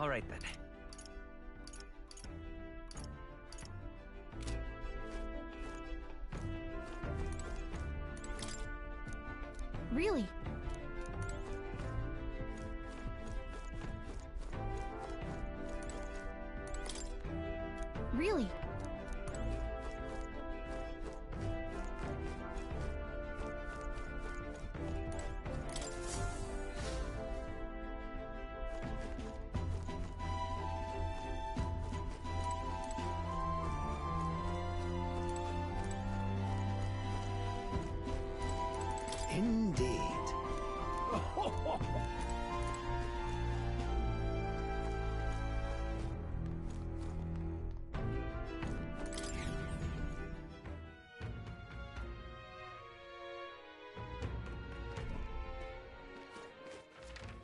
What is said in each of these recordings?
All right then. Really? Really? Indeed.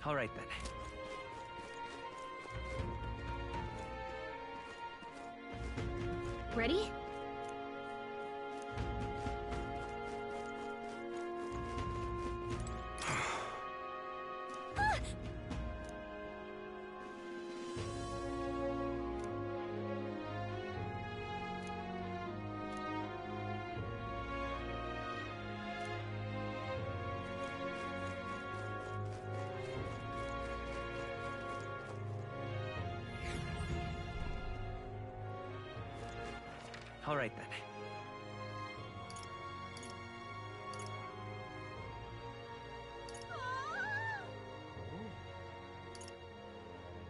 All right then. Ready? All right then.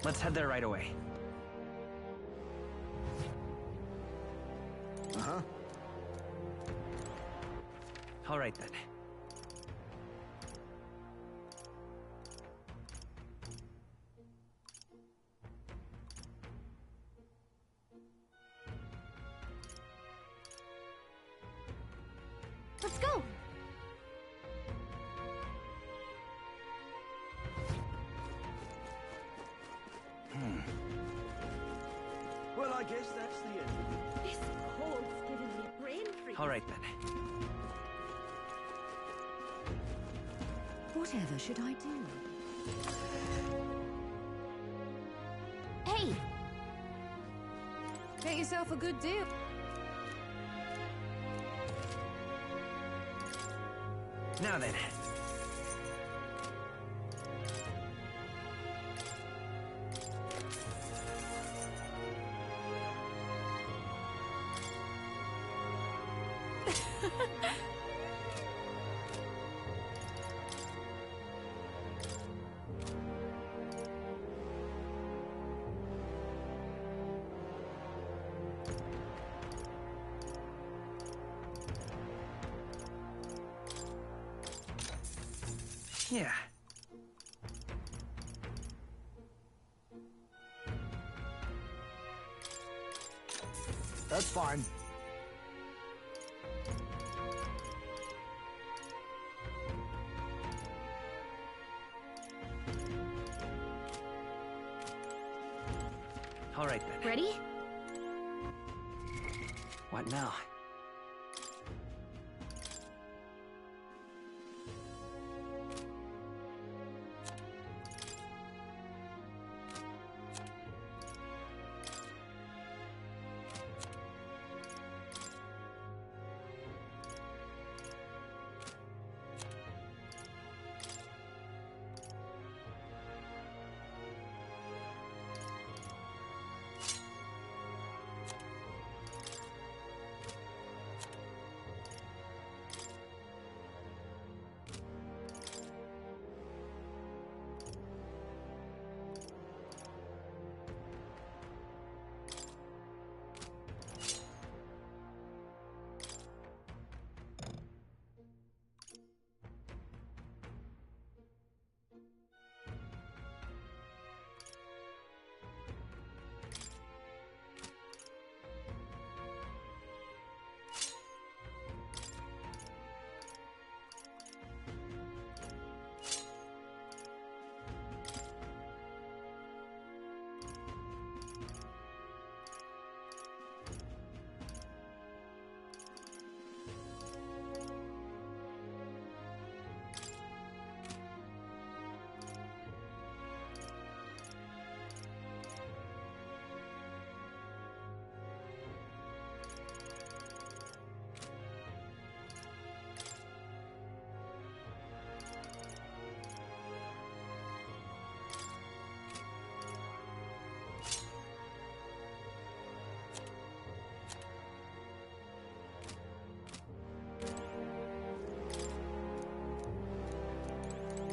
Let's head there right away. Uh-huh. All right then. Let's go! Well, I guess that's the end. This cold's giving me a brain freeze. All right then. Whatever should I do? Hey! Get yourself a good deal. Now then. Yeah. That's fine. All right then. Ready? What now?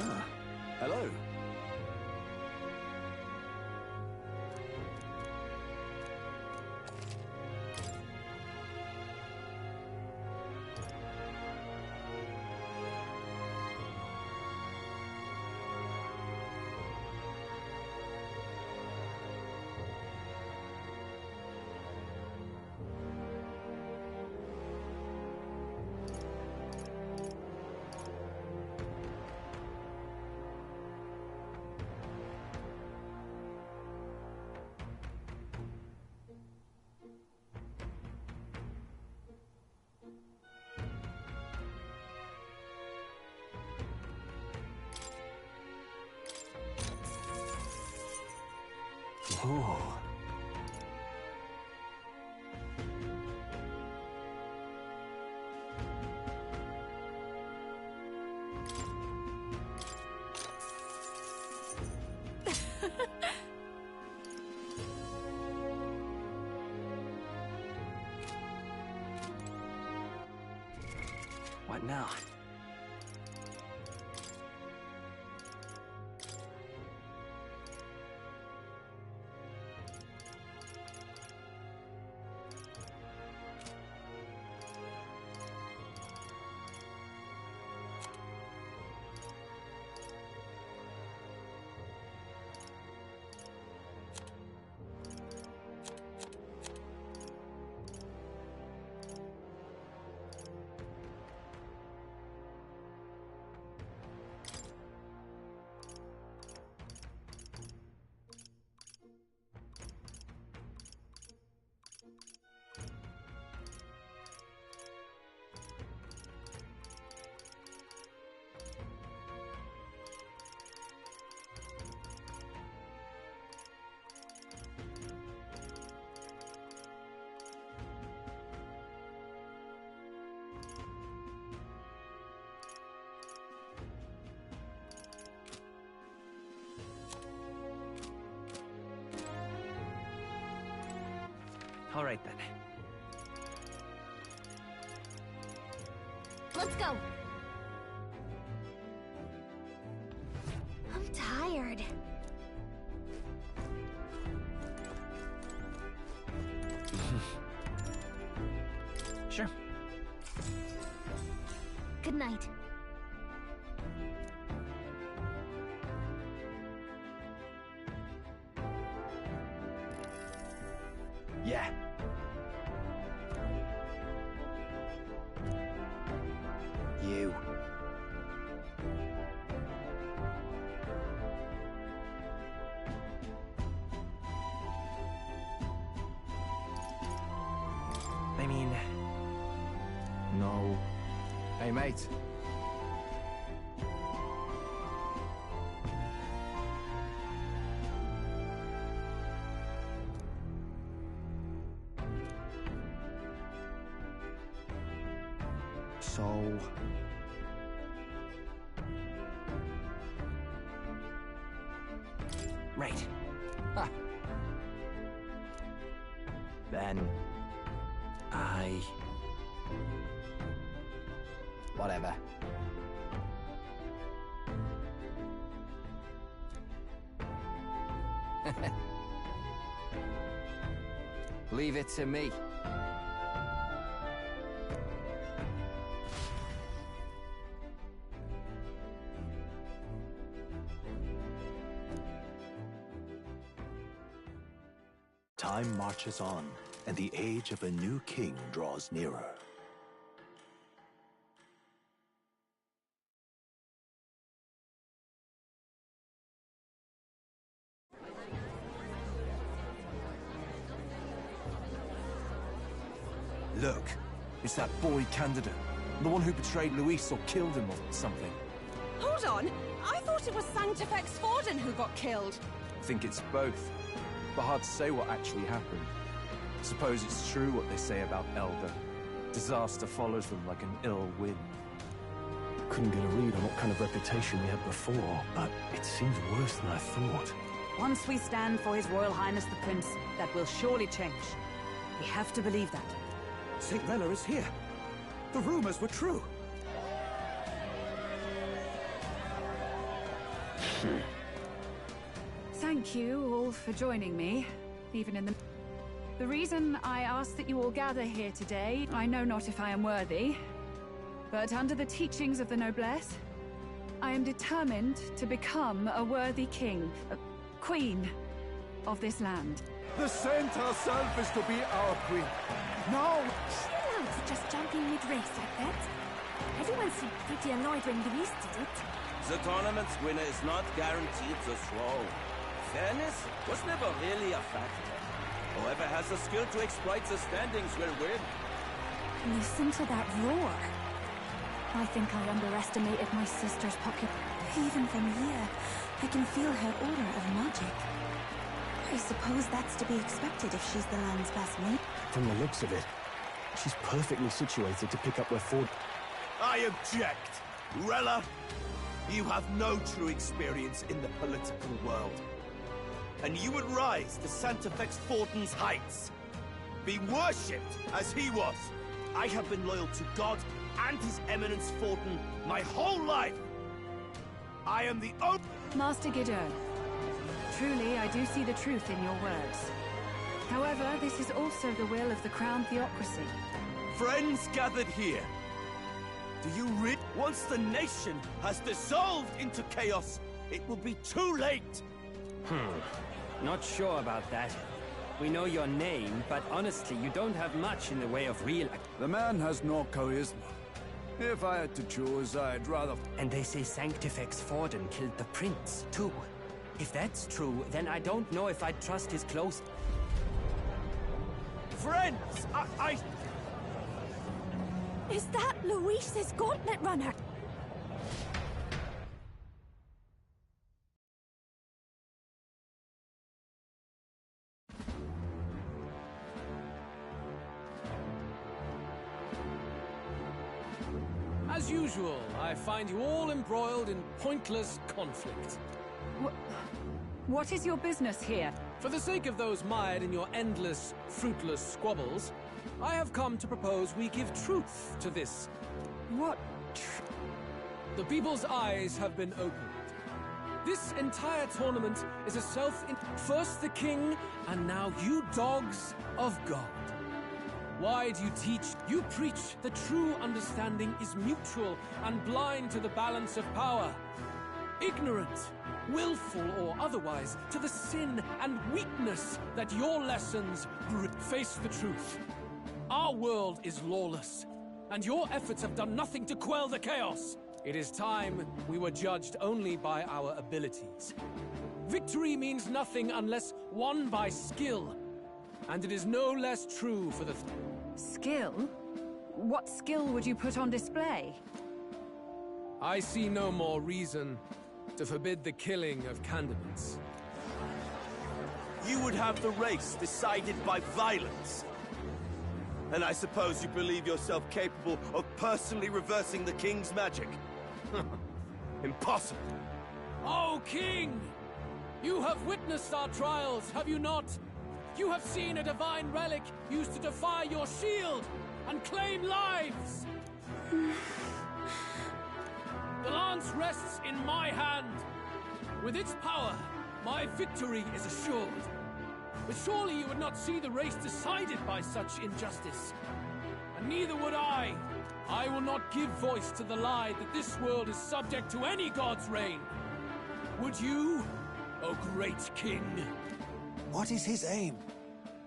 Ah, hello. Oh. What now? All right then. Let's go. I'm tired. Sure. Good night. Yeah. You. I mean... No. Hey, mate. So... Right. Ha. Then... Whatever. Leave it to me. Time marches on, and the age of a new king draws nearer. Look, it's that boy candidate. The one who betrayed Luis or killed him or something. Hold on! I thought it was Sanctifex Forden who got killed. I think it's both. But hard to say what actually happened. Suppose it's true what they say about Elder. Disaster follows them like an ill wind. Couldn't get a read on what kind of reputation we had before, but it seems worse than I thought. Once we stand for His Royal Highness the Prince, that will surely change. We have to believe that. St. Rella is here. The rumors were true. Thank you all for joining me, even in the... The reason I ask that you all gather here today, I know not if I am worthy, but under the teachings of the noblesse, I am determined to become a worthy king, a queen of this land. The saint herself is to be our queen. Now, She allowed to just jump in mid-race like that? Everyone seemed pretty annoyed when Luis did it. The tournament's winner is not guaranteed the throne. Fairness was never really a factor. Whoever has the skill to exploit the standings will win. Listen to that roar. I think I underestimated my sister's popularity. Even from here, I can feel her aura of magic. I suppose that's to be expected if she's the land's best mate. From the looks of it, she's perfectly situated to pick up where Ford... I object. Rella, you have no true experience in the political world. And you would rise to Santefex Fortin's heights. Be worshipped as he was. I have been loyal to God and His Eminence Fortin my whole life. I am the only... Master Gideon, truly I do see the truth in your words. However, this is also the will of the Crown Theocracy. Friends gathered here. Do you read? Once the nation has dissolved into chaos, it will be too late. Not sure about that. We know your name, but honestly, you don't have much in the way of real... The man has no charisma. If I had to choose, I'd rather... And they say Sanctifex Forden killed the prince, too. If that's true, then I don't know if I'd trust his close... Friends, I... Is that Luis's gauntlet runner? As usual, I find you all embroiled in pointless conflict. What is your business here? For the sake of those mired in your endless, fruitless squabbles, I have come to propose we give truth to this. What? The people's eyes have been opened. This entire tournament is a first the king, and now you dogs of God. Why do you teach? You preach the true understanding is mutual and blind to the balance of power. Ignorant, willful or otherwise, to the sin and weakness that your lessons face the truth. Our world is lawless, and your efforts have done nothing to quell the chaos. It is time we were judged only by our abilities. Victory means nothing unless won by skill, and it is no less true for the... Skill? What skill would you put on display? I see no more reason to forbid the killing of candidates. You would have the race decided by violence. And I suppose you believe yourself capable of personally reversing the king's magic? Impossible. Oh, King! You have witnessed our trials, have you not? You have seen a divine relic used to defy your shield and claim lives! The lance rests in my hand. With its power, my victory is assured. But surely you would not see the race decided by such injustice. And neither would I. I will not give voice to the lie that this world is subject to any god's reign. Would you, O great king? What is his aim?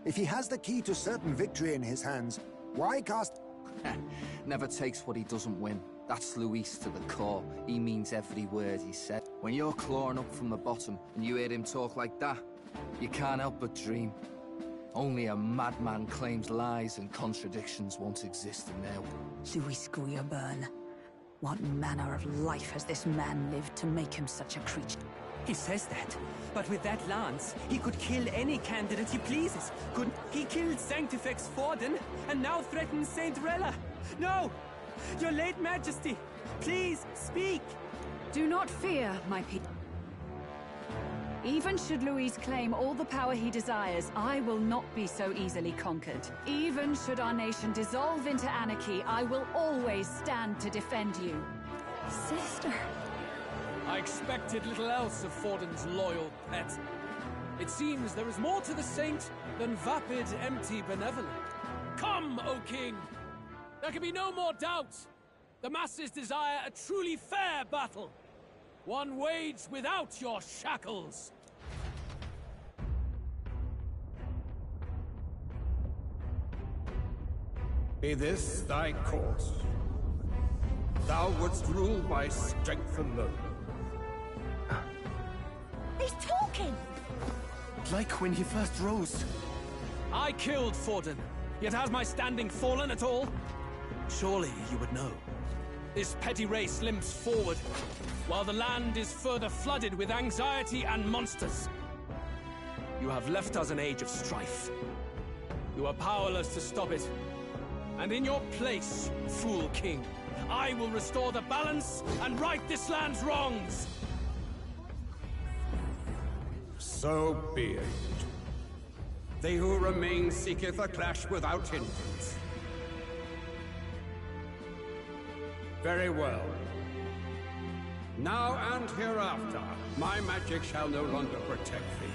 If he has the key to certain victory in his hands, why cast... Never takes what he doesn't win. That's Luis to the core. He means every word he said. When you're clawing up from the bottom and you hear him talk like that, you can't help but dream. Only a madman claims lies and contradictions won't exist in there. Luis Guyaburn. What manner of life has this man lived to make him such a creature? He says that, but with that lance, he could kill any candidate he pleases. He killed Sanctifex Forden, and now threatens Saint Rella. No! Your late majesty, please, speak! Do not fear, my people. Even should Luis claim all the power he desires, I will not be so easily conquered. Even should our nation dissolve into anarchy, I will always stand to defend you. Sister. I expected little else of Forden's loyal pet. It seems there is more to the saint than vapid, empty benevolence. Come, O King! There can be no more doubt! The masses desire a truly fair battle. One waged without your shackles. Be this thy course. Thou wouldst rule by strength alone. He's talking! Like when he first rose. I killed Forden, yet has my standing fallen at all? Surely you would know. This petty race limps forward, while the land is further flooded with anxiety and monsters. You have left us an age of strife. You are powerless to stop it. And in your place, fool king, I will restore the balance and right this land's wrongs! So be it. They who remain seeketh a clash without hindrance. Very well. Now and hereafter, my magic shall no longer protect thee.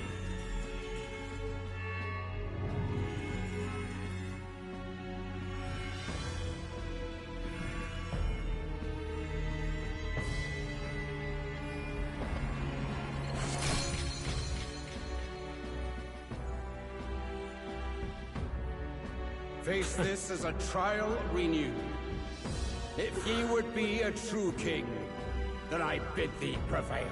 Face this as a trial renewed. If ye would be a true king, then I bid thee prevail.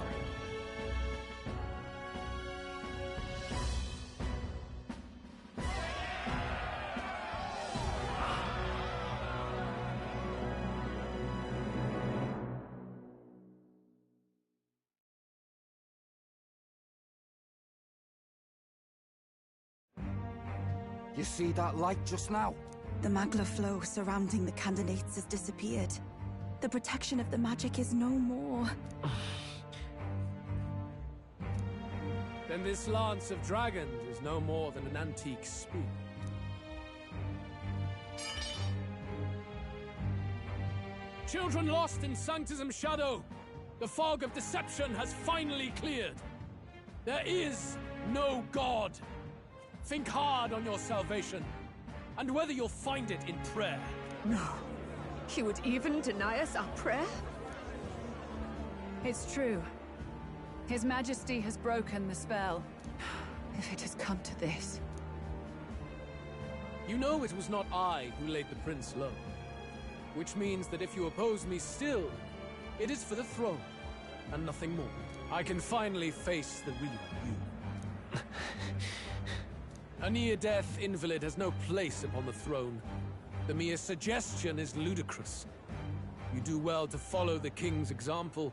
You see that light just now? The magla flow surrounding the candidates has disappeared. The protection of the magic is no more. Then this lance of dragons is no more than an antique spear. Children lost in Sanctism's shadow! The fog of deception has finally cleared! There is no God! Think hard on your salvation, and whether you'll find it in prayer. No. He would even deny us our prayer? It's true. His Majesty has broken the spell. If it has come to this. You know it was not I who laid the prince low. Which means that if you oppose me still, it is for the throne, and nothing more. I can finally face the real you. A near-death invalid has no place upon the throne. The mere suggestion is ludicrous. You do well to follow the king's example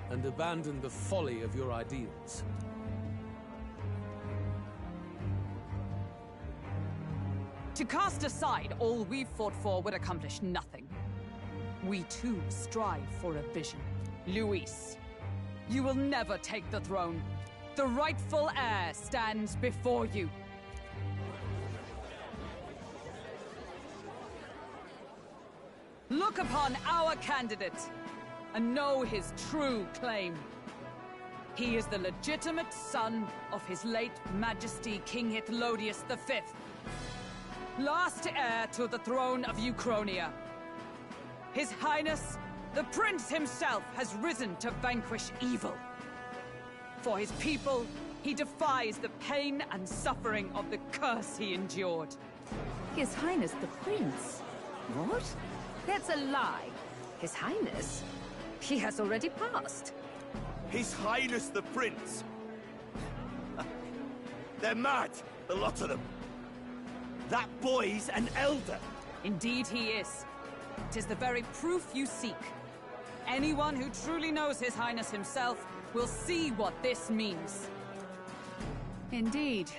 and abandon the folly of your ideals. To cast aside all we've fought for would accomplish nothing. We too strive for a vision. Luis, you will never take the throne. The rightful heir stands before you. Look upon our candidate and know his true claim. He is the legitimate son of his late Majesty King Hithlodius V, last heir to the throne of Uchronia. His Highness, the Prince himself, has risen to vanquish evil. For his people, he defies the pain and suffering of the curse he endured. His Highness the Prince? What? That's a lie. His Highness? He has already passed. His Highness the Prince! They're mad, the lot of them. That boy's an elder. Indeed he is. 'Tis the very proof you seek. Anyone who truly knows His Highness himself will see what this means. Indeed.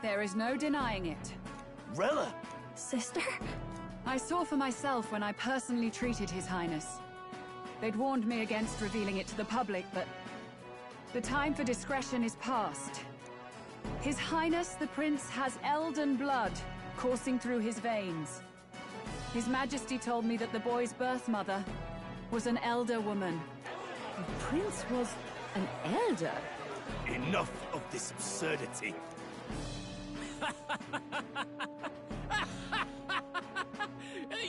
There is no denying it. Rella! Sister? I saw for myself when I personally treated His Highness. They'd warned me against revealing it to the public, but the time for discretion is past. His Highness the Prince has Elden blood coursing through his veins. His Majesty told me that the boy's birth mother was an elder woman. The prince was an elder. Enough of this absurdity.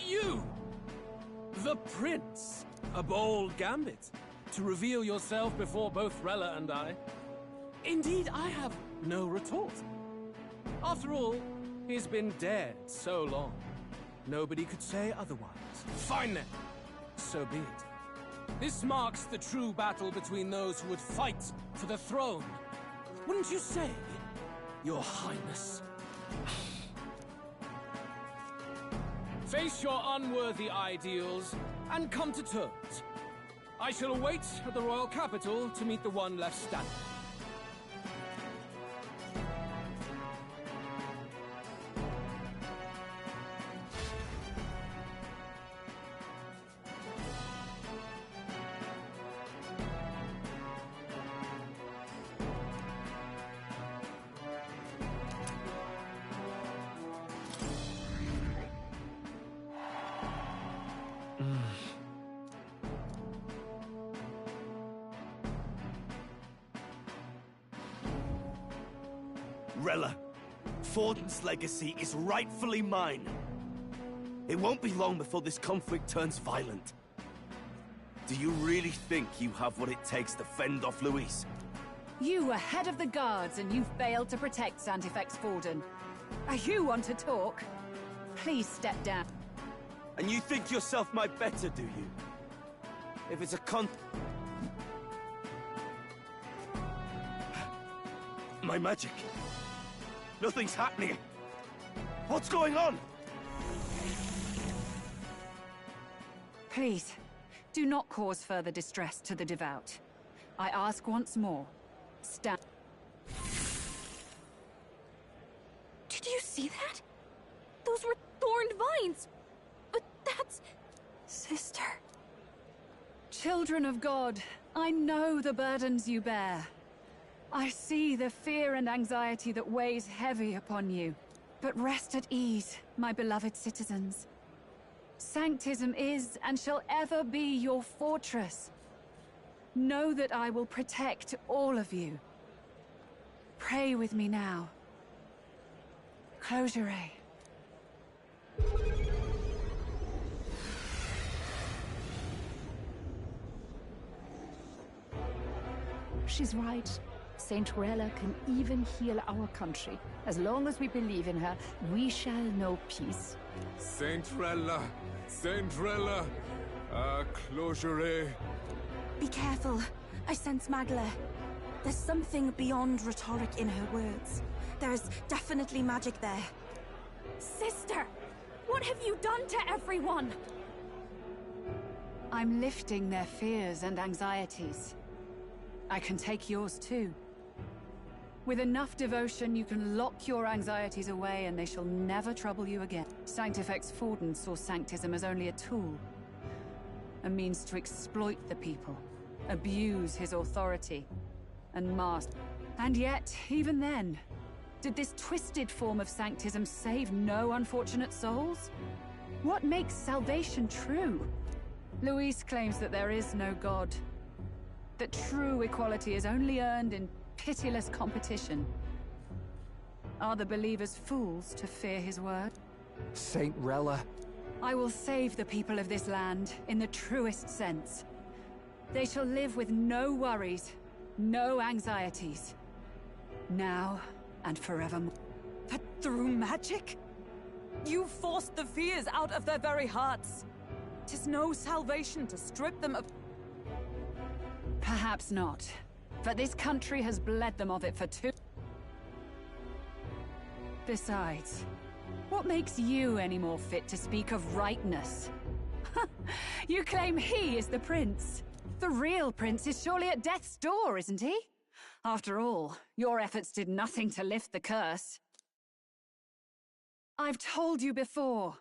You! The prince! A bold gambit. To reveal yourself before both Rella and I. Indeed, I have no retort. After all, he's been dead so long. Nobody could say otherwise. Fine then. So be it. This marks the true battle between those who would fight for the throne. Wouldn't you say, Your Highness? Face your unworthy ideals and come to terms. I shall await at the royal capital to meet the one left standing. Rella, Forden's legacy is rightfully mine. It won't be long before this conflict turns violent. Do you really think you have what it takes to fend off Luis? You were head of the guards and you failed to protect Santifex Forden. You want to talk? Please step down. And you think yourself my better, do you? If it's a My magic! Nothing's happening! What's going on? Please, do not cause further distress to the devout. I ask once more, stand. Did you see that? Those were thorned vines! But that's... Sister... Children of God, I know the burdens you bear. I see the fear and anxiety that weighs heavy upon you. But rest at ease, my beloved citizens. Sanctism is and shall ever be your fortress. Know that I will protect all of you. Pray with me now. Close your eyes. She's right. Saint Rella can even heal our country. As long as we believe in her, we shall know peace. Saint Rella! Saint Rella! Closure. Be careful. I sense Magla. There's something beyond rhetoric in her words. There is definitely magic there. Sister! What have you done to everyone? I'm lifting their fears and anxieties. I can take yours too. With enough devotion, you can lock your anxieties away and they shall never trouble you again. Sanctifex Forden saw Sanctism as only a tool. A means to exploit the people, abuse his authority, and master. And yet, even then, did this twisted form of Sanctism save no unfortunate souls? What makes salvation true? Luis claims that there is no God. That true equality is only earned in pitiless competition. Are the believers fools to fear his word? Saint Rella. I will save the people of this land in the truest sense. They shall live with no worries, no anxieties. Now and forevermore. But through magic? You forced the fears out of their very hearts. 'Tis no salvation to strip them of... Perhaps not. But this country has bled them of it for too... Besides, what makes you any more fit to speak of rightness? You claim he is the prince. The real prince is surely at death's door, isn't he? After all, your efforts did nothing to lift the curse. I've told you before.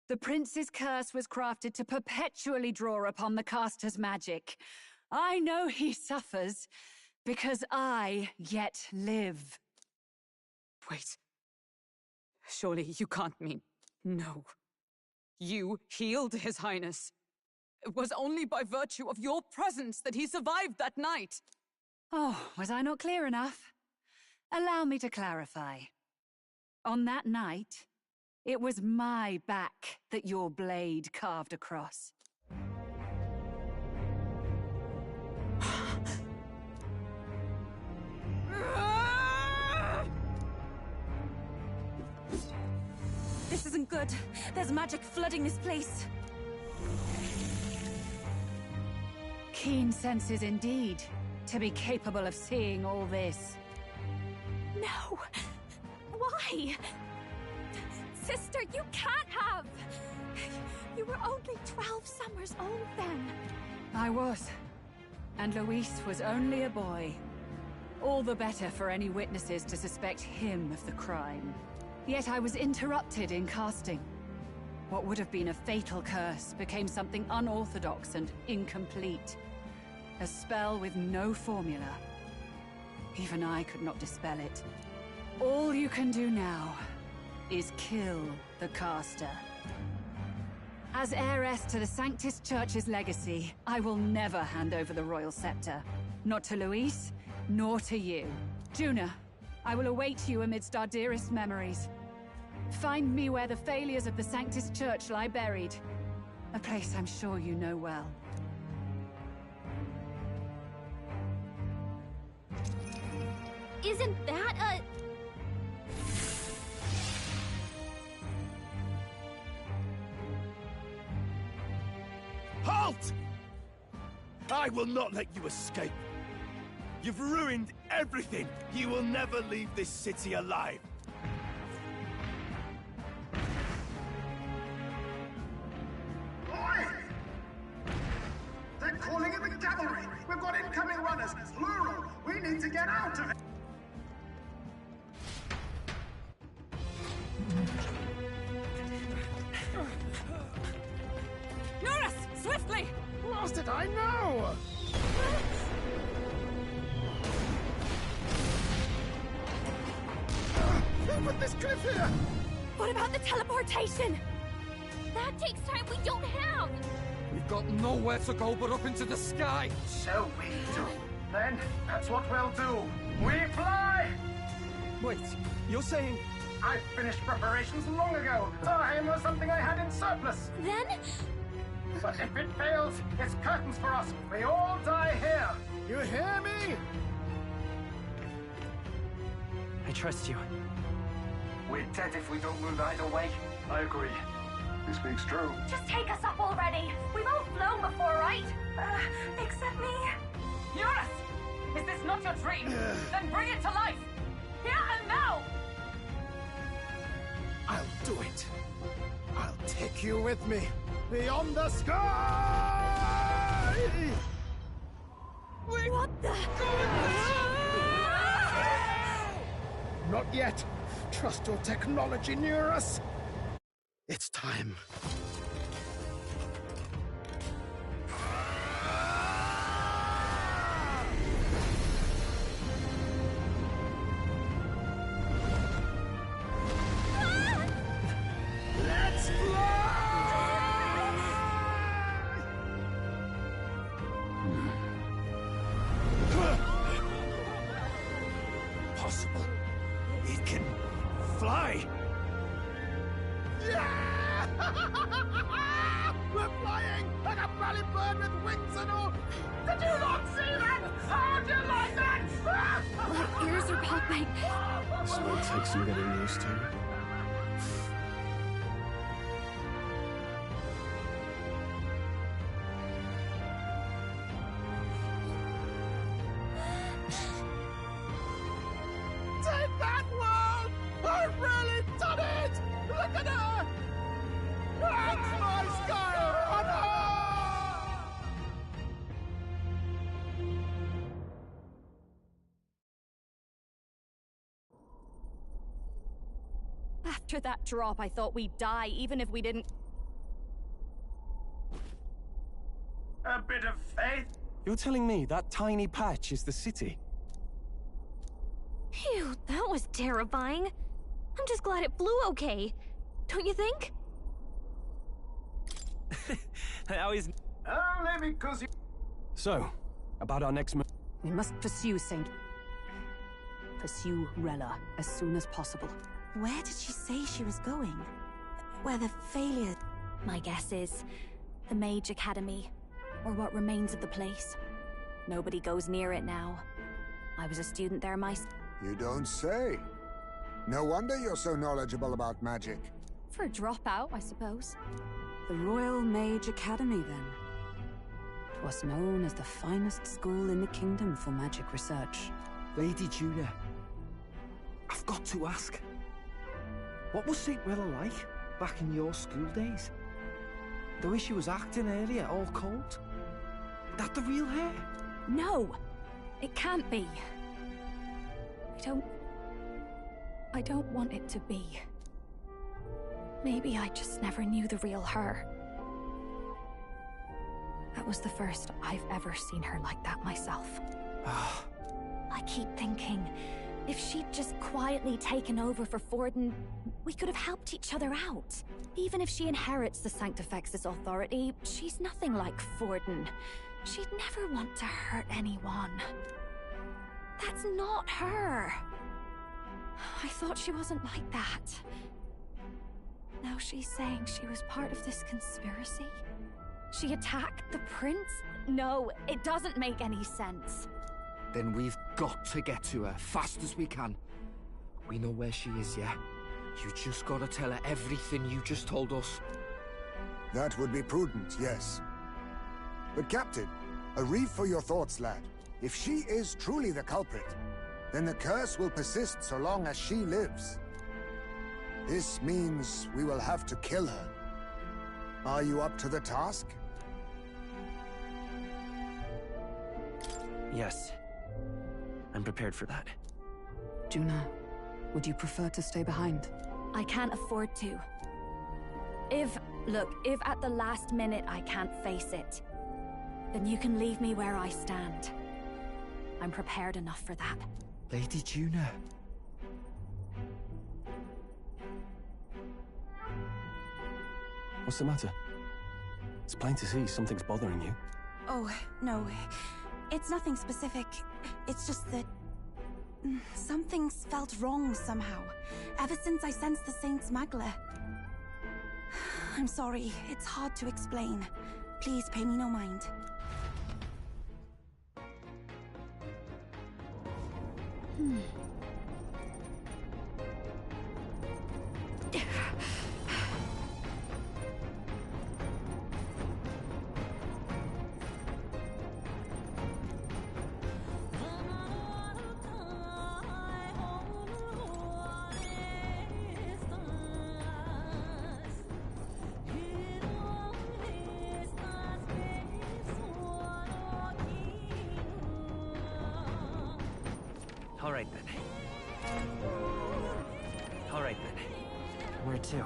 The prince's curse was crafted to perpetually draw upon the caster's magic. I know he suffers, because I yet live. Wait. Surely you can't mean... No. You healed His Highness. It was only by virtue of your presence that he survived that night. Oh, was I not clear enough? Allow me to clarify. On that night, it was my back that your blade carved across. This isn't good. There's magic flooding this place. Keen senses indeed, to be capable of seeing all this. No! Why? Sister, you can't have! You were only 12 summers old then. I was. And Luis was only a boy. All the better for any witnesses to suspect him of the crime. Yet I was interrupted in casting. What would have been a fatal curse became something unorthodox and incomplete. A spell with no formula. Even I could not dispel it. All you can do now is kill the caster. As heiress to the Sanctus Church's legacy, I will never hand over the royal scepter. Not to Luis, nor to you. Juna, I will await you amidst our dearest memories. Find me where the failures of the Sanctus Church lie buried. A place I'm sure you know well. Isn't that a... Halt! I will not let you escape. You've ruined everything. You will never leave this city alive. Oi! They're calling in the cavalry. We've got incoming runners, plural. We need to get out of it. Eurus, swiftly! Lost it, I know! Who put this cliff here? What about the teleportation? That takes time we don't have! We've got nowhere to go but up into the sky. So we do. Then, that's what we'll do. We fly! Wait, you're saying... I finished preparations long ago. Time was something I had in surplus. Then? But if it fails, it's curtains for us. We all die here. You hear me? I trust you. We're dead if we don't move either way. I agree. This speaks true. Just take us up already. We've all flown before, right? Except me. Eurus! Is this not your dream? Then bring it to life! Here and now! I'll do it. I'll take you with me. Beyond the sky! What the? Not yet. Trust your technology near us. It's time. Let's Possible. It can fly. Yeah! We're flying like a bally bird with wings and all. Did you not see that? How do you like that? My ears are popping. This might take some getting used to. Take that, world! I've really done it! Look at her! That's my sky of honor! After that drop, I thought we'd die, even if we didn't... A bit of faith? You're telling me that tiny patch is the city? Phew, that was terrifying. I'm just glad it flew okay. Don't you think? How is... Only because you... So, about our next move. We must pursue Rella as soon as possible. Where did she say she was going? Where the failure... My guess is the Mage Academy, or what remains of the place. Nobody goes near it now. I was a student there myself. You don't say. No wonder you're so knowledgeable about magic. For a dropout, I suppose. The Royal Mage Academy, then. 'Twas known as the finest school in the kingdom for magic research. Lady Juna, I've got to ask. What was St. Rella like back in your school days? The way she was acting earlier, all cold? That the real hair? No! It can't be. I don't want it to be. Maybe I just never knew the real her. That was the first I've ever seen her like that myself. I keep thinking, if she'd just quietly taken over for Forden, we could have helped each other out. Even if she inherits the Sanctifex's authority, she's nothing like Forden. She'd never want to hurt anyone. That's not her. I thought she wasn't like that. Now she's saying she was part of this conspiracy? She attacked the prince? No, it doesn't make any sense. Then we've got to get to her fast as we can. We know where she is, yeah? You just gotta tell her everything you just told us. That would be prudent, yes. But Captain, a reef for your thoughts, lad. If she is truly the culprit, then the curse will persist so long as she lives. This means we will have to kill her. Are you up to the task? Yes. I'm prepared for that. Juna, would you prefer to stay behind? I can't afford to. If at the last minute I can't face it, then you can leave me where I stand. I'm prepared enough for that. Lady Juna. What's the matter? It's plain to see something's bothering you. Oh, no. It's nothing specific. It's just that... something's felt wrong somehow. Ever since I sensed the Saint Smuggler. I'm sorry. It's hard to explain. Please pay me no mind. All right then. All right then. Where to?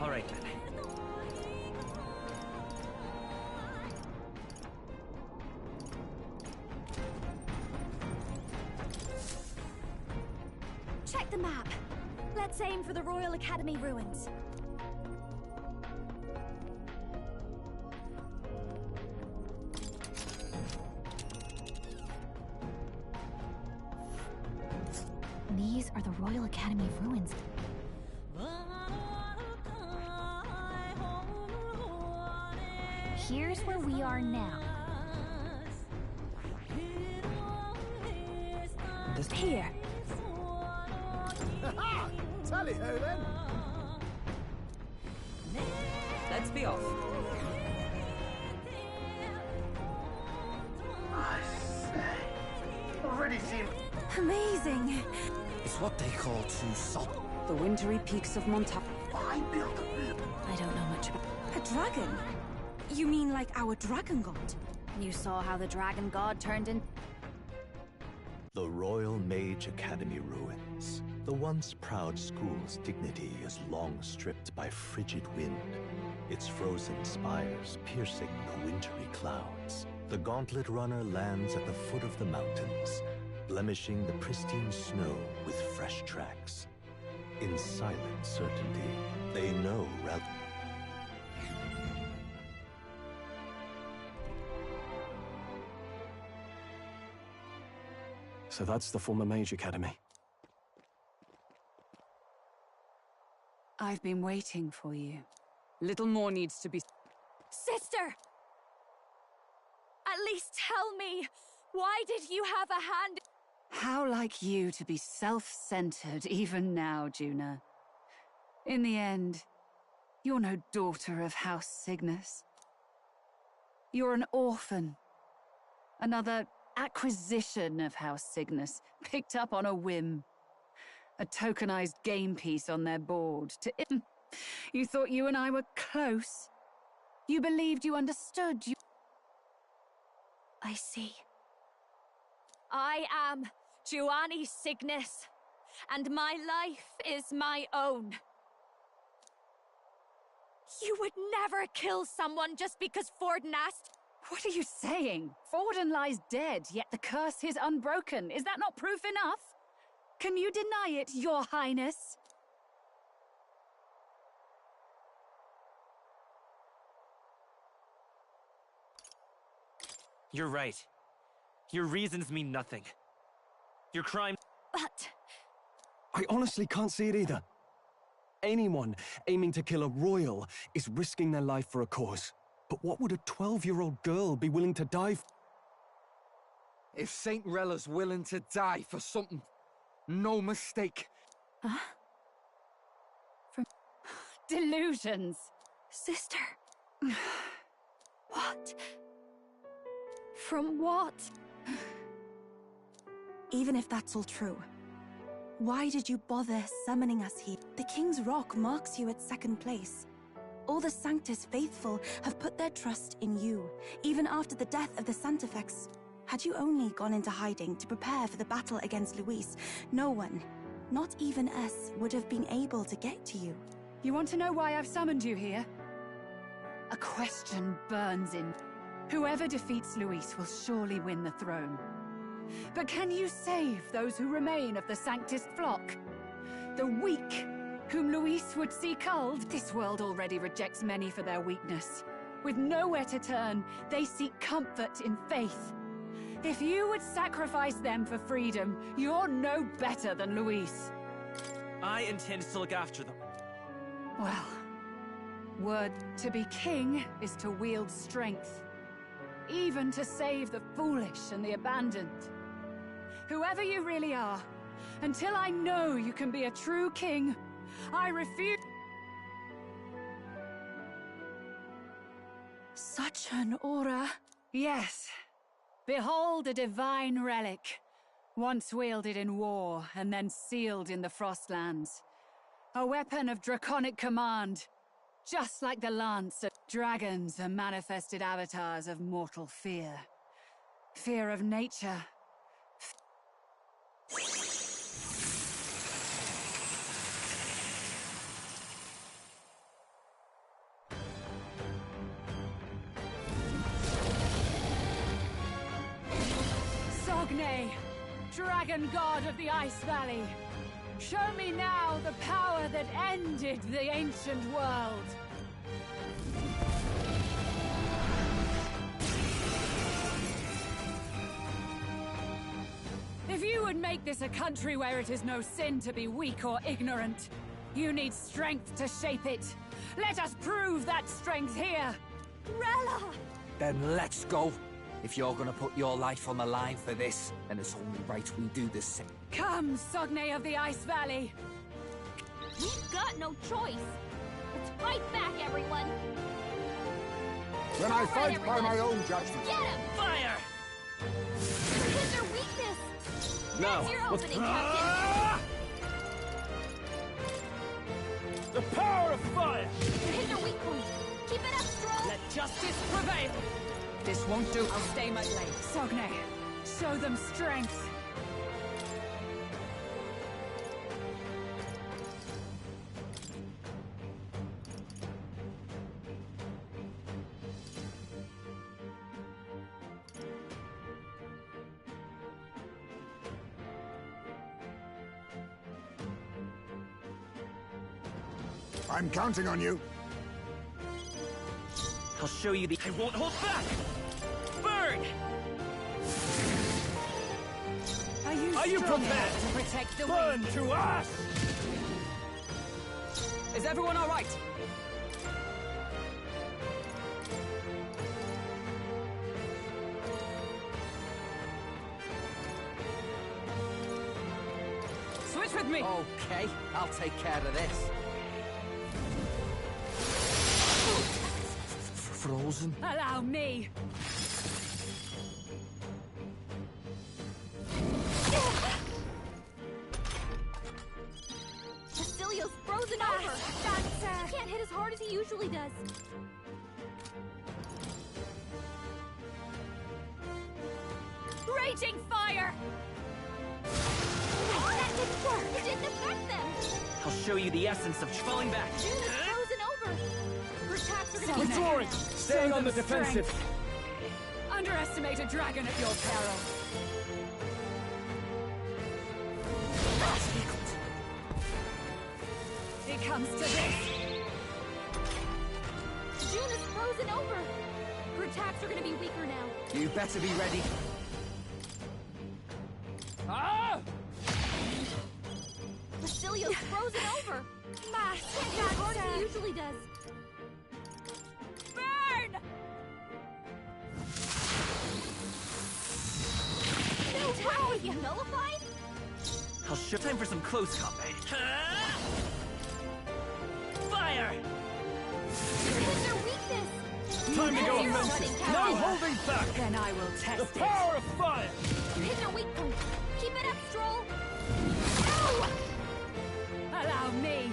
All right then. Check the map. Let's aim for the Royal Academy ruins. These are the Royal Academy ruins. Here's where we are now. Here. Tally ho then. Let's be off. I say. Already seen. Amazing. It's what they call to salt. The wintry peaks of Montauk. I built I don't know much about... A dragon? You mean like our dragon god? You saw how the dragon god turned in... The Royal Mage Academy ruins. The once proud school's dignity is long stripped by frigid wind, its frozen spires piercing the wintry clouds. The gauntlet runner lands at the foot of the mountains, blemishing the pristine snow with fresh tracks. In silent certainty, they know rather. So that's the former Mage Academy. I've been waiting for you. Little more needs to be... Sister! At least tell me, why did you have a hand? How like you to be self-centered even now, Juna. In the end, you're no daughter of House Cygnus. You're an orphan. Another acquisition of House Cygnus, picked up on a whim. A tokenized game piece on their board to... You thought you and I were close. You believed you understood. I see. I am Giovanni Cygnus, and my life is my own. You would never kill someone just because Forden asked. What are you saying? Forden lies dead, yet the curse is unbroken. Is that not proof enough? Can you deny it, Your Highness? You're right. Your reasons mean nothing. Your crime... But... I honestly can't see it either. Anyone aiming to kill a royal is risking their life for a cause. But what would a 12-year-old girl be willing to die for? If Saint Rella's willing to die for something, no mistake. Huh? From... Delusions. Sister. What? From what? Even if that's all true, why did you bother summoning us here? The King's Rock marks you at second place. All the Sanctus faithful have put their trust in you, even after the death of the Santafex. Had you only gone into hiding to prepare for the battle against Luis, no one, not even us, would have been able to get to you. You want to know why I've summoned you here? A question burns in. Whoever defeats Luis will surely win the throne. But can you save those who remain of the Sanctus flock? The weak, whom Luis would see culled? This world already rejects many for their weakness. With nowhere to turn, they seek comfort in faith. If you would sacrifice them for freedom, you're no better than Luis. I intend to look after them. Well, word to be king is to wield strength. Even to save the foolish and the abandoned. Whoever you really are, until I know you can be a true king, I refuse. Such an aura. Yes. Behold a divine relic, once wielded in war and then sealed in the Frostlands. A weapon of draconic command, just like the lance of dragons are manifested avatars of mortal fear. Fear of nature. Sogne, dragon god of the Ice Valley. Show me now the power that ended the ancient world. If you would make this a country where it is no sin to be weak or ignorant, you need strength to shape it. Let us prove that strength here. Rella! Then let's go. If you're gonna put your life on the line for this, then it's only right we do the same. Come, Sogne of the Ice Valley. We've got no choice. Let's fight back, everyone. Then I fight by my own judgment. Get him! Fire! Hit their weakness. No. That's your opening, Captain. The power of fire! Hit their weak point. Keep it up, Strong. Let justice prevail. This won't do. I'll stay my blade. Sogne, show them strength. I'm counting on you. I'll show you the... I won't hold back! Burn! Are you prepared to protect the Burn weak? to ash! Is everyone all right? Switch with me! Okay, I'll take care of this. Frozen? Allow me! Basilio's frozen over! That's, he can't hit as hard as he usually does. Raging fire! That didn't work! It didn't affect them! I'll show you the essence of falling back. June is frozen over! Her attacks are gonna be Withdrawing! Staying on the defensive! Underestimate a dragon at your peril. It comes to this. June is frozen over! Her attacks are gonna be weaker now. You better be ready. Ah! Basilio's frozen over! Mash! Can't hit as hard as he usually does. Burn! No attack was nullified? I'll show... Time for some close combat. Fire! Hit their weakness! Time to go Zero offensive! running No counter. holding back! Then I will test The power of fire! You hit their weak point. Keep it up, Stroll! Ow! Allow me.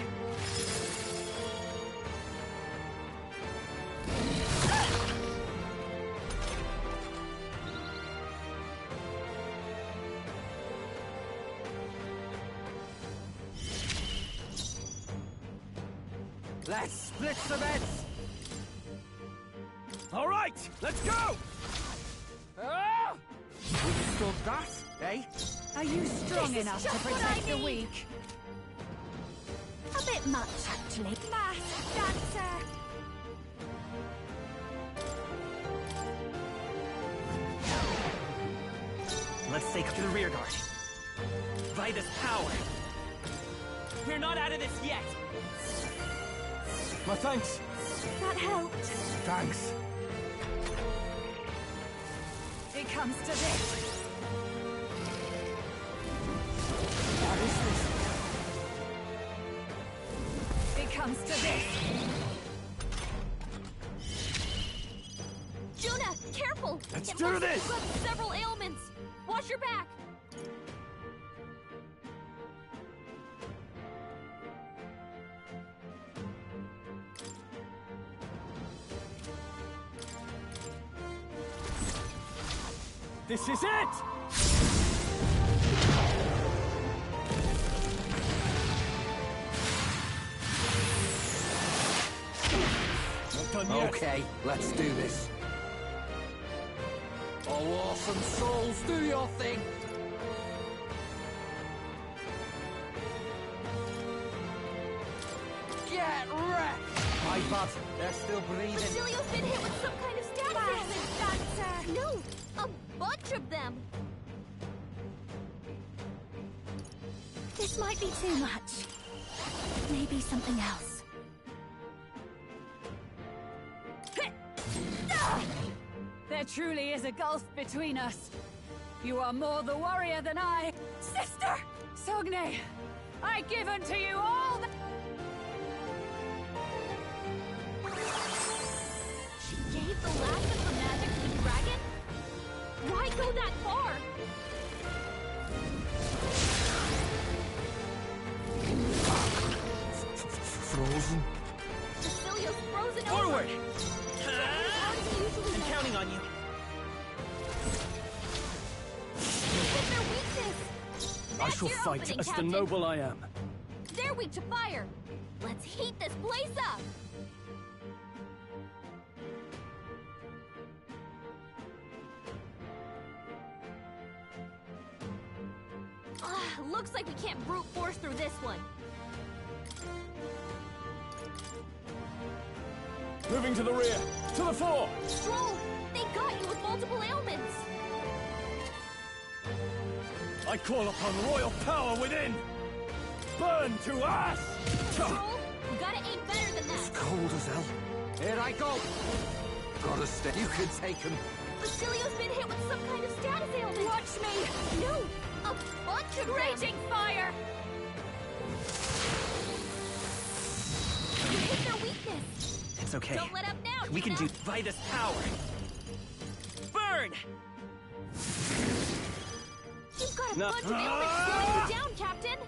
Let's split some heads! All right, let's go! Ah! Withstood that, eh? Are you strong This is enough to just what protect I the need. weak? A bit much, actually. Mash! That's, Let's take to the rear guard. By this power. We're not out of this yet. My thanks. That helped. Thanks. It comes to this. What is this? It comes to this. Juna, careful! Let's It do looks like this! you have several ailments. Watch your back! This is it! Not done yet. Okay, let's do this. Oh, awesome souls, do your thing! Get wrecked! My bad, they're still breathing. Basilio's been hit with some kind of stab ailment. That's, no! A bunch of them! This might be too much. Maybe something else. There truly is a gulf between us. You are more the warrior than I. Sister! Sogne, I give unto you all the... She gave the last of the magic to the dragon? Why go that far? Frozen? Basilio's frozen Forward! over! How does he usually I'm do? counting on you. Hit their weakness! I That's shall your fight opening, as the Captain. noble I am. They're weak to fire! Let's heat this place up! Looks like we can't brute force through this one. Moving to the rear. To the fore! Stroll! They got you with multiple ailments! I call upon royal power within! Burn to ash! Stroll, you gotta aim better than that! It's cold as hell. Here I go! Gotta stay. You can take him. Basilio's been hit with some kind of status ailment! Watch me! No! A bunch of raging fire! You hit their weakness! It's okay. Don't let up now, We can do Vitus power. Burn! You've got a No. bunch of ailments slowing you down, Captain!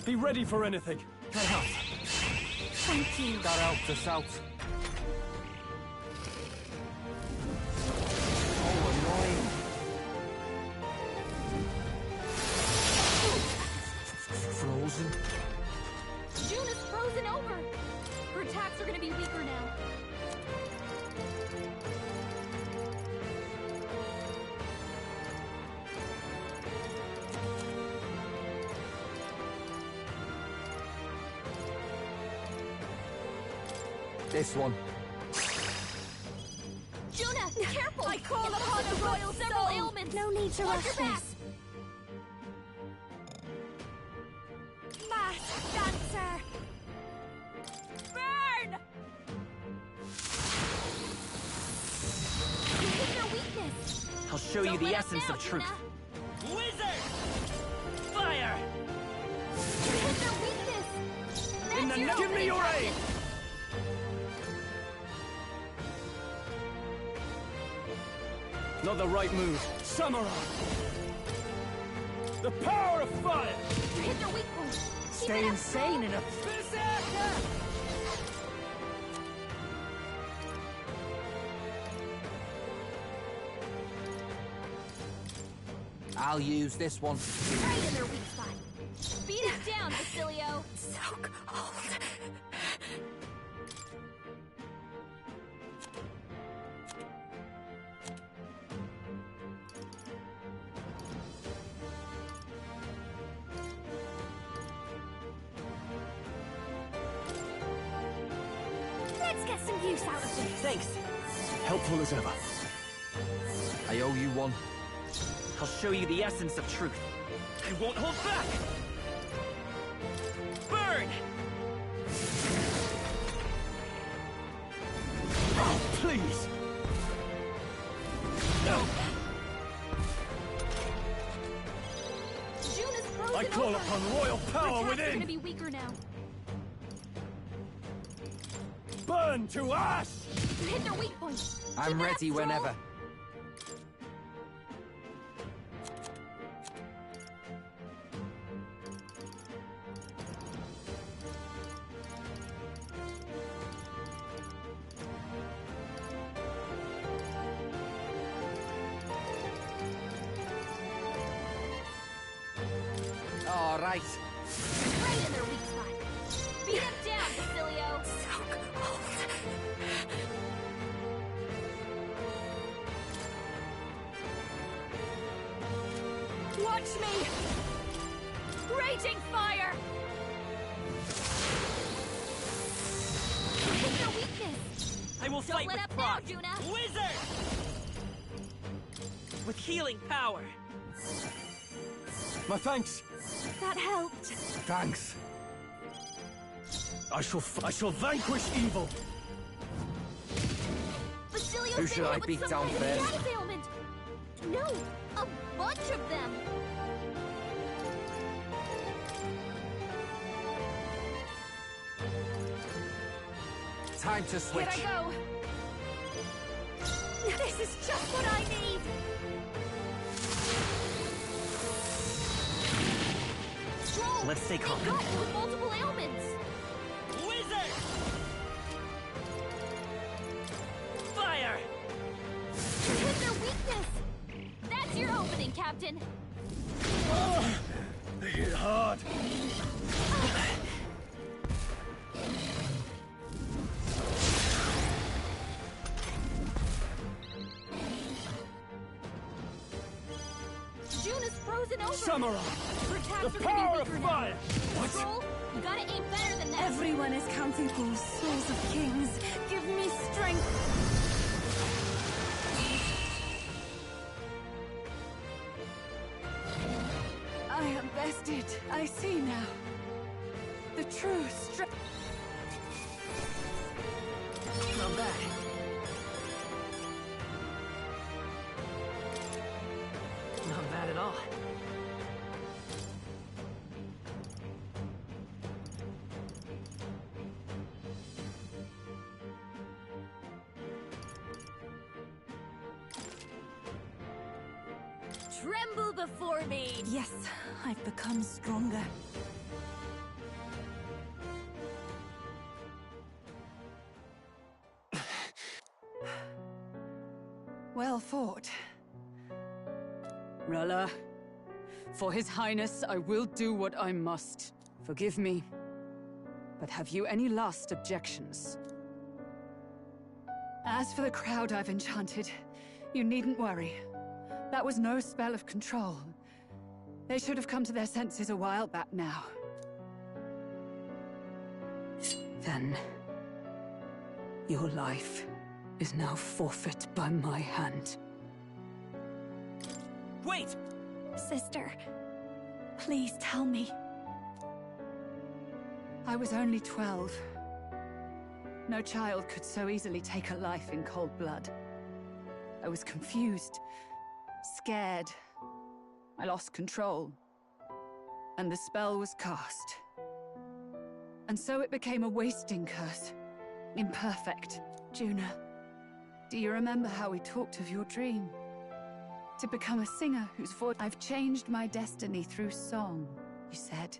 Be ready for anything. That helps. Thank you. That helped us out. Frozen. June is frozen over! Her attacks are gonna be weaker now. This one. Juna, careful! I call It upon looks a like royal several soul. ailments. No need to Watch rush your back. this. Mass dancer! Burn! You hit their weakness. I'll show you Don't the let up essence now, of truth. Juna. Wizard! Fire! You hit their weakness. In the That's give me your opening, aid! Not the right move. Samurai! The power of fire! Captain. You hit their weak point. Keep Stay it up, insane Stroll. in a... I'll use this one. Right in their weak spot. Beat it down, Basilio. So cold. Let's get some use out of this. Thanks. Helpful as ever. I owe you one. I'll show you the essence of truth. I won't hold back! Burn! Oh, please! No! June is frozen I call over. upon royal power Her attacks are within! gonna be weaker now. Burn to ash! You hit their weak point. I'm Keep it up, ready Stroll. whenever. All right. Right in their weak spot. Beat them down, Basilio. So cold. Watch me! Raging fire! You hit their weakness. I will Don't fight let with up now, pride. Juna. Wizard! With healing power. My thanks. That helped. Thanks. I shall vanquish evil. Basilio's Who been should hit I with beat some down kind of first? status ailment. No, a bunch of them. Time to switch. Here I go. This is just what I need. Stroll, Let's stay calm. They got you with multiple ailments. Wizard! Fire! You hit their weakness. That's your opening, Captain. Oh, they hit hard. June is frozen over. Samurai! Her attacks The are gonna power be of weaker now. fire! What? Stroll, You gotta aim better than that! Everyone is counting for souls of kings. Give me strength! I am bested. I see now. The true strength. Not bad. Not bad at all. Tremble before me! Yes, I've become stronger. Well fought. Rella, for His Highness, I will do what I must. Forgive me, but have you any last objections? As for the crowd I've enchanted, you needn't worry. That was no spell of control. They should have come to their senses a while back now. Then, your life is now forfeit by my hand. Wait! Sister, please tell me. I was only 12. No child could so easily take a life in cold blood. I was confused, scared. I lost control. And the spell was cast. And so it became a wasting curse. Imperfect. Juna, do you remember how we talked of your dream? To become a singer whose voice... I've changed my destiny through song, you said.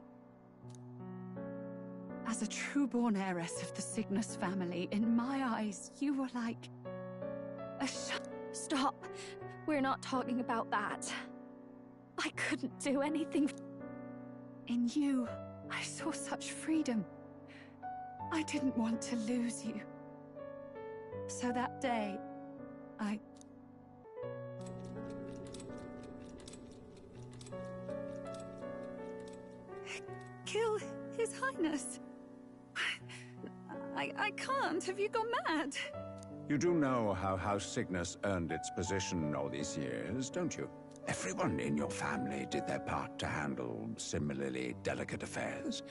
As a true-born heiress of the Cygnus family, in my eyes, you were like... a Stop. We're not talking about that. I couldn't do anything. In you, I saw such freedom. I didn't want to lose you. So that day, I... kill His Highness. I can't. Have you gone mad? You do know how House Cygnus earned its position all these years, don't you? Everyone in your family did their part to handle similarly delicate affairs.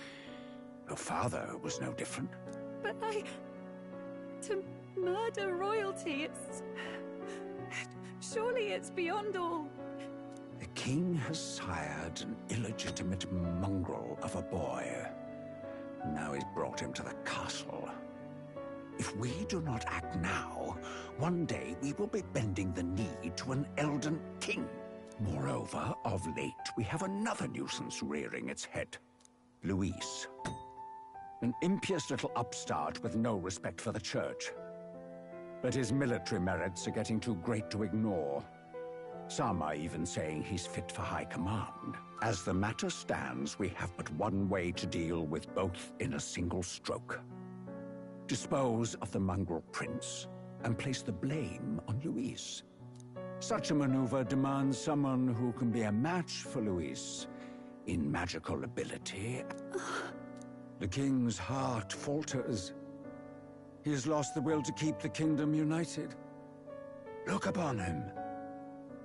Your father was no different. But to murder royalty, it's... surely it's beyond all. The king has sired an illegitimate mongrel of a boy. Now he's brought him to the castle. If we do not act now, one day we will be bending the knee to an Elden king. Moreover, of late, we have another nuisance rearing its head. Luis. An impious little upstart with no respect for the church. But his military merits are getting too great to ignore. Some are even saying he's fit for high command. As the matter stands, we have but one way to deal with both in a single stroke. Dispose of the mongrel prince and place the blame on Luis. Such a maneuver demands someone who can be a match for Luis in magical ability. The king's heart falters. He has lost the will to keep the kingdom united. Look upon him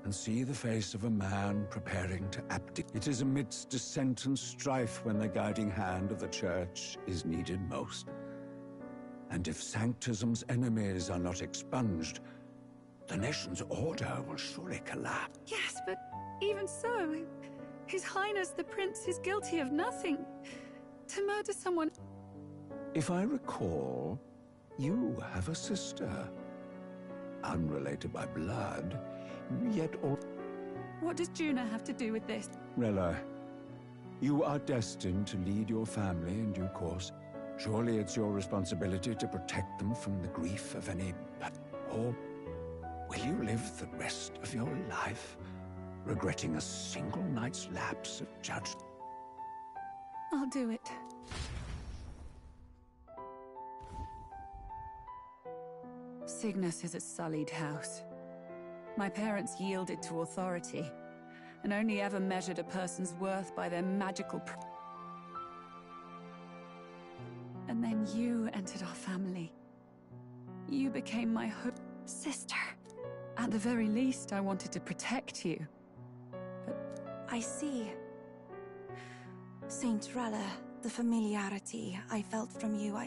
and see the face of a man preparing to abdicate. It is amidst dissent and strife when the guiding hand of the church is needed most. And if Sanctism's enemies are not expunged, the nation's order will surely collapse. Yes, but even so, His Highness the Prince is guilty of nothing. To murder someone... If I recall, you have a sister. Unrelated by blood, yet all... What does Juna have to do with this? Rella, you are destined to lead your family in due course. Surely it's your responsibility to protect them from the grief of any... Or will you live the rest of your life regretting a single night's lapse of judgment? I'll do it. Cygnus is a sullied house. My parents yielded to authority, and only ever measured a person's worth by their magical... You became my sister. At the very least, I wanted to protect you. But I see. Saint Rella, the familiarity I felt from you,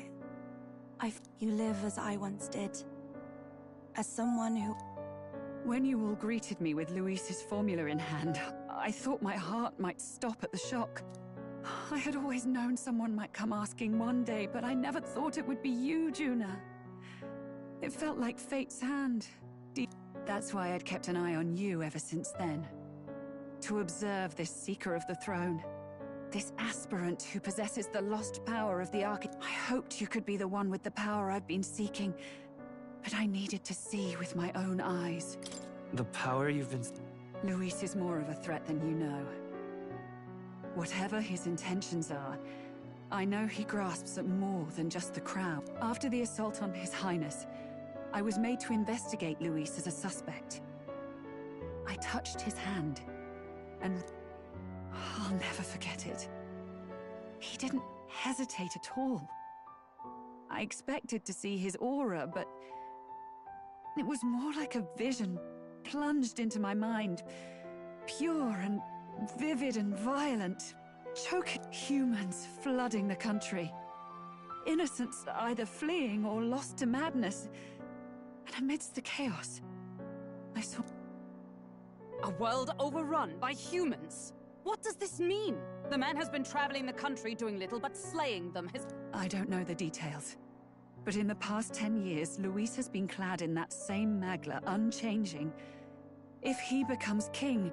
you live as I once did. As someone who... When you all greeted me with Luis's formula in hand, I thought my heart might stop at the shock. I had always known someone might come asking one day, but I never thought it would be you, Juna. It felt like fate's hand. That's why I'd kept an eye on you ever since then. To observe this seeker of the throne. This aspirant who possesses the lost power of the archetype. I hoped you could be the one with the power I've been seeking, but I needed to see with my own eyes. The power you've been... Luis is more of a threat than you know. Whatever his intentions are, I know he grasps at more than just the crown. After the assault on His Highness, I was made to investigate Luis as a suspect. I touched his hand, and I'll never forget it. He didn't hesitate at all. I expected to see his aura, but it was more like a vision plunged into my mind. Pure and vivid and violent. Choking humans flooding the country. Innocents either fleeing or lost to madness. And amidst the chaos, I saw... A world overrun by humans? What does this mean? The man has been traveling the country doing little but slaying them. I don't know the details. But in the past 10 years, Luis has been clad in that same magla, unchanging. If he becomes king,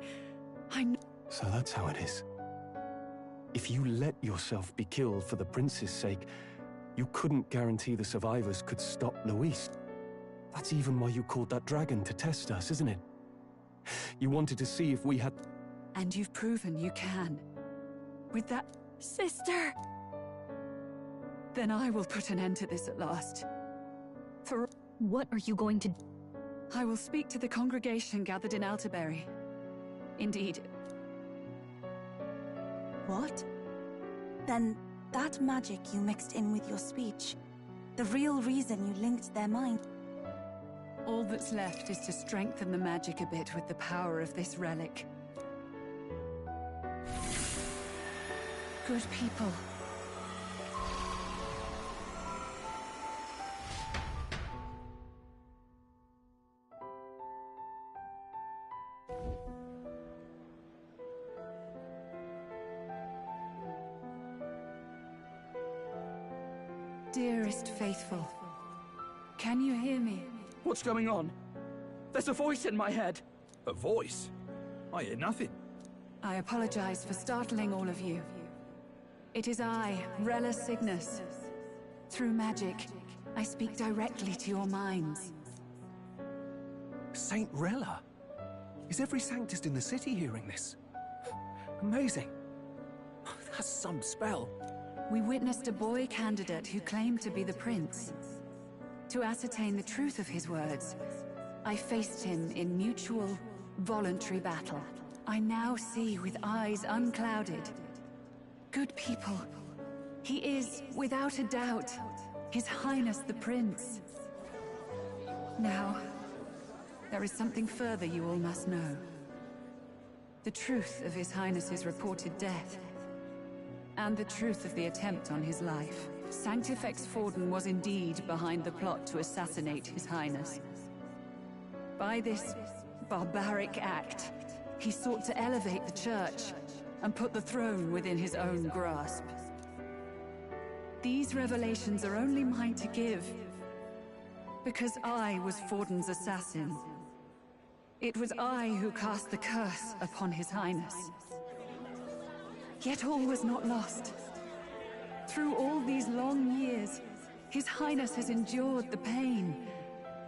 I know... So that's how it is. If you let yourself be killed for the prince's sake, you couldn't guarantee the survivors could stop Luis. That's even why you called that dragon to test us, isn't it? You wanted to see if we had... And you've proven you can. With that... Sister! Then I will put an end to this at last. For... What are you going to... I will speak to the congregation gathered in Altaberry. Indeed. What? Then that magic you mixed in with your speech, the real reason you linked their mind... All that's left is to strengthen the magic a bit with the power of this relic. Good people. Dearest faithful, can you hear me? What's going on? There's a voice in my head. A voice? I hear nothing. I apologize for startling all of you. It is I, Rella Cygnus. Through magic, I speak directly to your minds. Saint Rella? Is every Sanctist in the city hearing this? Amazing. That's some spell. We witnessed a boy candidate who claimed to be the prince. To ascertain the truth of his words, I faced him in mutual, voluntary battle. I now see with eyes unclouded. Good people, he is, without a doubt, His Highness the Prince. Now, there is something further you all must know. The truth of His Highness's reported death, and the truth of the attempt on his life. Sanctifex Forden was indeed behind the plot to assassinate His Highness. By this barbaric act, he sought to elevate the church and put the throne within his own grasp. These revelations are only mine to give, because I was Forden's assassin. It was I who cast the curse upon His Highness. Yet all was not lost. Through all these long years, His Highness has endured the pain,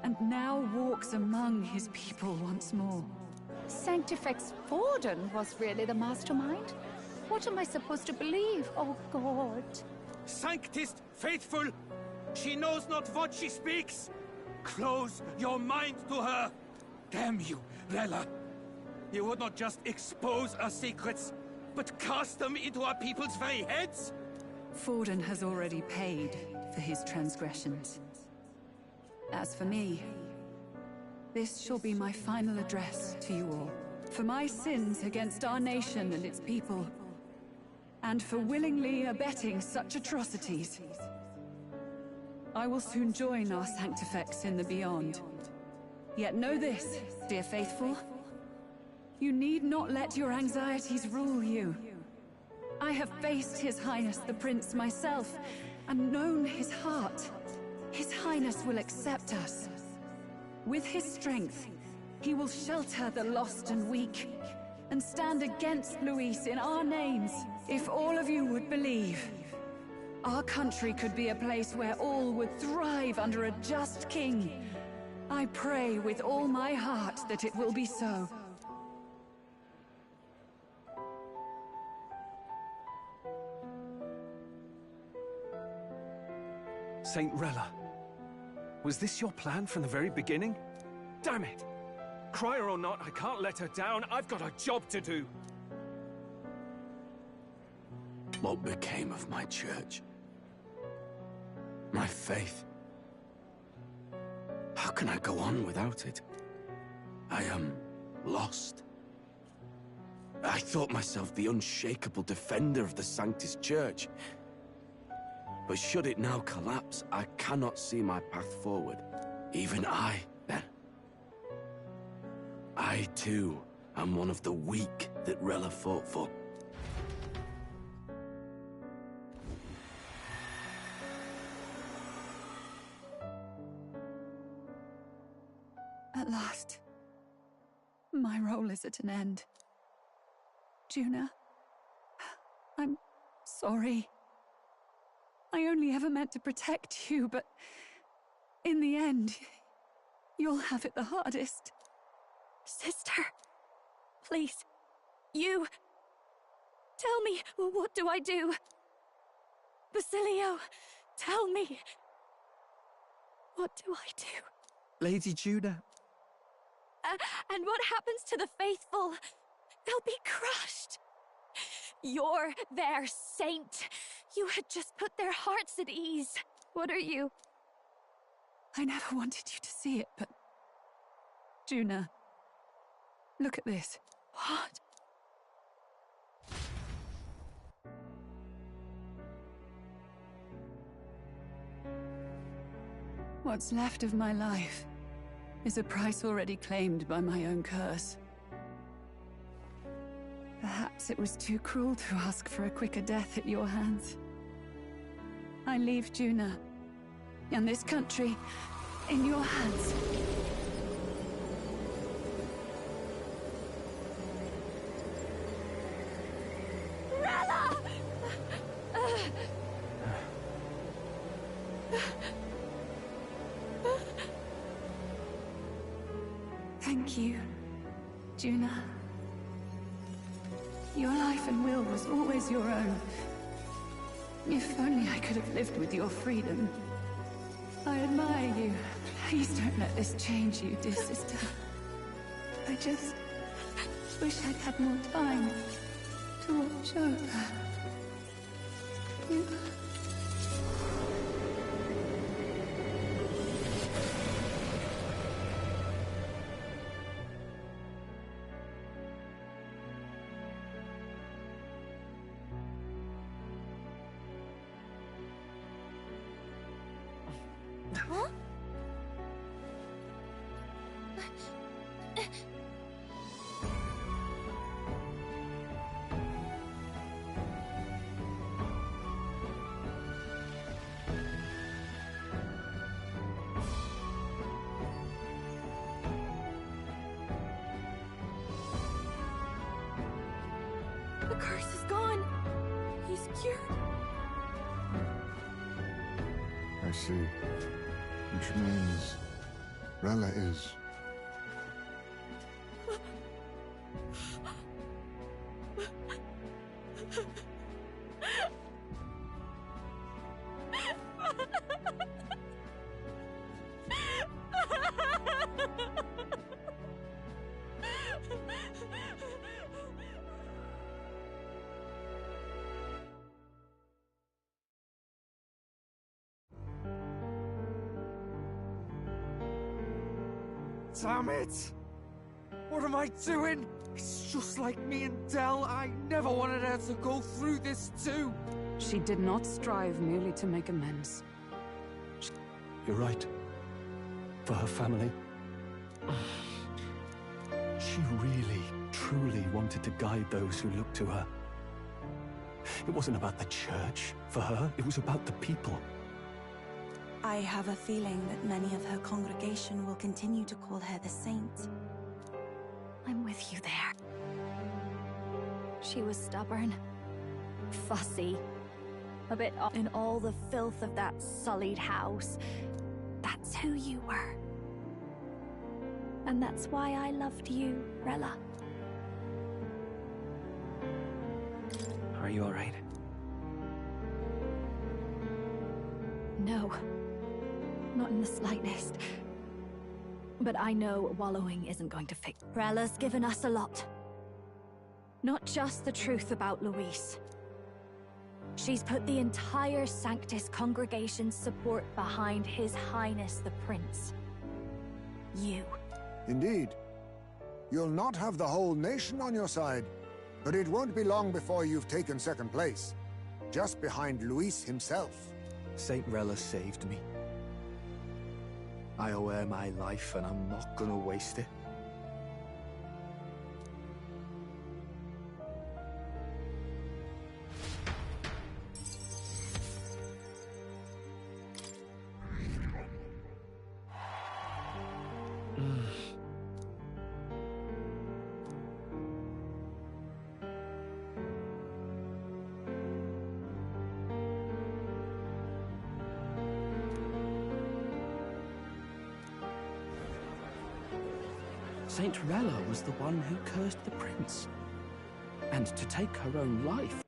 and now walks among his people once more. Sanctifex Forden was really the mastermind? What am I supposed to believe? Oh, God. Sanctist faithful! She knows not what she speaks! Close your mind to her! Damn you, Rella! You would not just expose our secrets, but cast them into our people's very heads? Forden has already paid for his transgressions. As for me, this shall be my final address to you all. For my sins against our nation and its people, and for willingly abetting such atrocities, I will soon join our Sanctifex in the Beyond. Yet know this, dear faithful, you need not let your anxieties rule you. I have faced His Highness the Prince myself, and known his heart. His Highness will accept us. With his strength, he will shelter the lost and weak, and stand against Luis in our names. If all of you would believe, our country could be a place where all would thrive under a just king. I pray with all my heart that it will be so. Saint Rella, was this your plan from the very beginning? Damn it! Crier or not, I can't let her down. I've got a job to do. What became of my church? My faith? How can I go on without it? I am lost. I thought myself the unshakable defender of the Sanctus Church. But should it now collapse, I cannot see my path forward. Even I, then. I, too, am one of the weak that Rella fought for. At last, my role is at an end. Juna, I'm sorry. I only ever meant to protect you, but in the end, you'll have it the hardest. Sister, please, you... Tell me, what do I do? Basilio, tell me. What do I do? Lady Juna. And what happens to the faithful? They'll be crushed. You're their saint. You had just put their hearts at ease. What are you? I never wanted you to see it, but... Juna, look at this. What? What's left of my life is a price already claimed by my own curse. Perhaps it was too cruel to ask for a quicker death at your hands. I leave Juna and this country in your hands. Rella! Thank you, Juna. Your life and will was always your own. If only I could have lived with your freedom. I admire you. Please don't let this change you, dear sister. I just wish I'd had more time to watch over you. Huh? The curse is gone. He's cured. I see. Which means Rella is... Damn it! What am I doing? It's just like me and Del. I never wanted her to go through this too. She did not strive merely to make amends. You're right. For her family. She really, truly wanted to guide those who looked to her. It wasn't about the church for her, it was about the people. I have a feeling that many of her congregation will continue to call her the saint. I'm with you there. She was stubborn, fussy, a bit in all the filth of that sullied house. That's who you were. And that's why I loved you, Rella. Are you all right? No. Not in the slightest. But I know wallowing isn't going to fix. Rella's given us a lot. Not just the truth about Luis. She's put the entire Sanctus congregation's support behind His Highness the Prince. You. Indeed. You'll not have the whole nation on your side, but it won't be long before you've taken second place, just behind Luis himself. Saint Rella saved me. I owe her my life, and I'm not gonna waste it. Saint Rella was the one who cursed the prince. And to take her own life